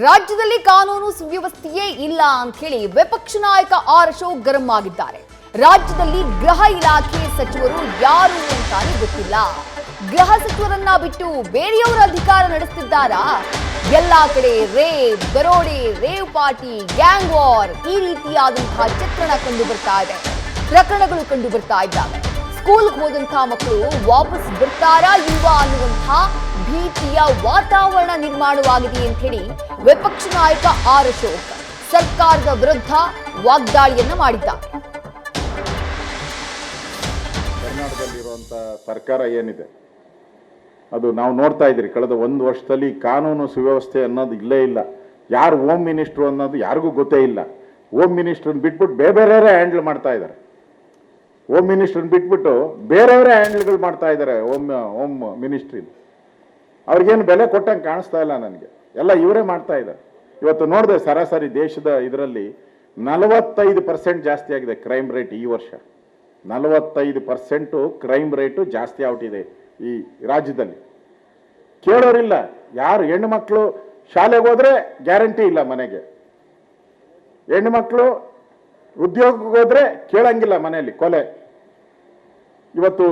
ರಾಜ್ಯದಲ್ಲಿ ಕಾನೂನು ಸುವ್ಯವಸ್ಥೆಯೇ ಇಲ್ಲ ಅಂತ ಹೇಳಿ ವಿಪಕ್ಷ ನಾಯಕ ಆರ್ ಅಶೋಕ್ ಗರಂ ಆಗಿದ್ದಾರೆ. ರಾಜ್ಯದಲ್ಲಿ ಗೃಹ ಇಲಾಖೆ ಸಚಿವರು ಯಾರು ಅಂತಾನೆ ಗೊತ್ತಿಲ್ಲ. ಗೃಹ ಸಚಿವರನ್ನ ಬಿಟ್ಟು ಬೇರೆಯವರ ಅಧಿಕಾರ ನಡೆಸುತ್ತಿದ್ದಾರಾ? ಎಲ್ಲಾ ಕಡೆ ರೇವ್, ದರೋಡೆ, ರೇವ್ ಪಾರ್ಟಿ, ಗ್ಯಾಂಗ್ ವಾರ್ ಈ ರೀತಿಯಾದಂತಹ ಚಿತ್ರಣ ಕಂಡು ಬರ್ತಾ ಇದೆ. ಪ್ರಕರಣಗಳು ಕಂಡು ಬರ್ತಾ ಇದ್ದಾವೆ. ಸ್ಕೂಲ್ಗೆ ಹೋದಂತಹ ಮಕ್ಕಳು ವಾಪಸ್ ಬರ್ತಾರಾ ಇಲ್ವಾ ಅನ್ನುವಂತಹ ಭೀತಿಯ ವಾತಾವರಣ ನಿರ್ಮಾಣವಾಗಿದೆ ಅಂತ ಹೇಳಿ ವಿಪಕ್ಷ ನಾಯಕ ಆರ್ ಅಶೋಕ್ ಸರ್ಕಾರದ ವಿರುದ್ಧ ವಾಗ್ದಾಳಿಯನ್ನ ಮಾಡಿದ್ದಾರೆ. ಕರ್ನಾಟಕದಲ್ಲಿರುವಂತಹ ಸರ್ಕಾರ ಏನಿದೆ ಅದು ನಾವು ನೋಡ್ತಾ ಇದ್ರಿ. ಕಳೆದ ಒಂದು ವರ್ಷದಲ್ಲಿ ಕಾನೂನು ಸುವ್ಯವಸ್ಥೆ ಅನ್ನೋದು ಇಲ್ಲೇ ಇಲ್ಲ. ಯಾರು ಹೋಮ್ ಮಿನಿಸ್ಟ್ರು ಅನ್ನೋದು ಯಾರಿಗೂ ಗೊತ್ತೇ ಇಲ್ಲ. ಹೋಮ್ ಮಿನಿಸ್ಟ್ರನ್ನ ಬಿಟ್ಬಿಟ್ಟು ಬೇರೆಯವರೇ ಹ್ಯಾಂಡಲ್ ಮಾಡ್ತಾ ಇದ್ದಾರೆ. ಹೋಮ್ ಮಿನಿಸ್ಟ್ರನ್ನ ಬಿಟ್ಬಿಟ್ಟು ಬೇರೆಯವರೇ ಹ್ಯಾಂಡಲ್ಗಳು ಮಾಡ್ತಾ ಇದ್ದಾರೆ. ಹೋಮ್ ಮಿನಿಸ್ಟ್ರಿ ಅವ್ರಿಗೇನು ಬೆಲೆ ಕೊಟ್ಟಂಗೆ ಕಾಣಿಸ್ತಾ ಇಲ್ಲ ನನಗೆ. ಎಲ್ಲ ಇವರೇ ಮಾಡ್ತಾ ಇದ್ದಾರೆ. ಇವತ್ತು ನೋಡಿದೆ ಸರಾಸರಿ ದೇಶದ ಇದರಲ್ಲಿ 45% ಜಾಸ್ತಿ ಆಗಿದೆ ಕ್ರೈಮ್ ರೇಟ್ ಈ ವರ್ಷ. 45% ಕ್ರೈಮ್ ರೇಟು ಜಾಸ್ತಿ ಆಗ್ಬಿಟ್ಟಿದೆ ಈ ರಾಜ್ಯದಲ್ಲಿ. ಕೇಳೋರಿಲ್ಲ ಯಾರು. ಹೆಣ್ಣು ಮಕ್ಕಳು ಶಾಲೆಗೆ ಹೋದ್ರೆ ಗ್ಯಾರಂಟಿ ಇಲ್ಲ ಮನೆಗೆ. ಹೆಣ್ಣು ಮಕ್ಕಳು ಉದ್ಯೋಗಕ್ಕೆ ಹೋದ್ರೆ ಕೇಳಂಗಿಲ್ಲ ಮನೆಯಲ್ಲಿ ಕೊಲೆ. ಇವತ್ತು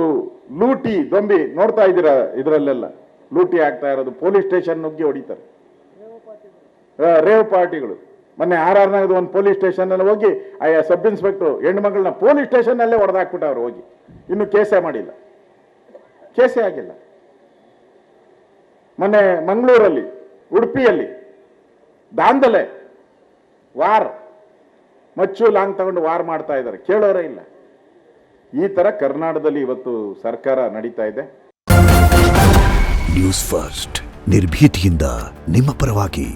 ಲೂಟಿ ದೊಂಬಿ ನೋಡ್ತಾ ಇದ್ದೀರಾ. ಇದರಲ್ಲೆಲ್ಲ ಲೂಟಿ ಆಗ್ತಾ ಇರೋದು. ಪೊಲೀಸ್ ಸ್ಟೇಷನ್ ನುಗ್ಗಿ ಹೊಡಿತಾರೆ. ರೇವ್ ಪಾರ್ಟಿಗಳು. ಮೊನ್ನೆ RR ಒಂದು ಪೊಲೀಸ್ ಸ್ಟೇಷನ್ ಅಲ್ಲಿ ಹೋಗಿ ಸಬ್ ಇನ್ಸ್ಪೆಕ್ಟರ್ ಹೆಣ್ಣು ಮಗಳನ್ನ ಪೊಲೀಸ್ ಸ್ಟೇಷನ್ ಅಲ್ಲೇ ಹೊಡೆದಾಕ್ಬಿಟ್ಟು ಅವ್ರು ಹೋಗಿ ಇನ್ನು ಕೇಸೇ ಮಾಡಿಲ್ಲ. ಕೇಸೇ ಆಗಿಲ್ಲ. ಮೊನ್ನೆ ಮಂಗಳೂರಲ್ಲಿ, ಉಡುಪಿಯಲ್ಲಿ ದಾಂಧಲೆ ವಾರ್, ಮಚ್ಚು ಲಾಂಗ್ ತಗೊಂಡು ವಾರ್ ಮಾಡ್ತಾ ಇದ್ದಾರೆ. ಕೇಳೋರೇ ಇಲ್ಲ. ಈ ತರ ಕರ್ನಾಟಕದಲ್ಲಿ ಇವತ್ತು ಸರ್ಕಾರ ನಡೀತಾ ಇದೆ. ನ್ಯೂಸ್ ಫಸ್ಟ್ ನಿರ್ಭೀತಿಯಿಂದ ನಿಮ್ಮ ಪರವಾಗಿ.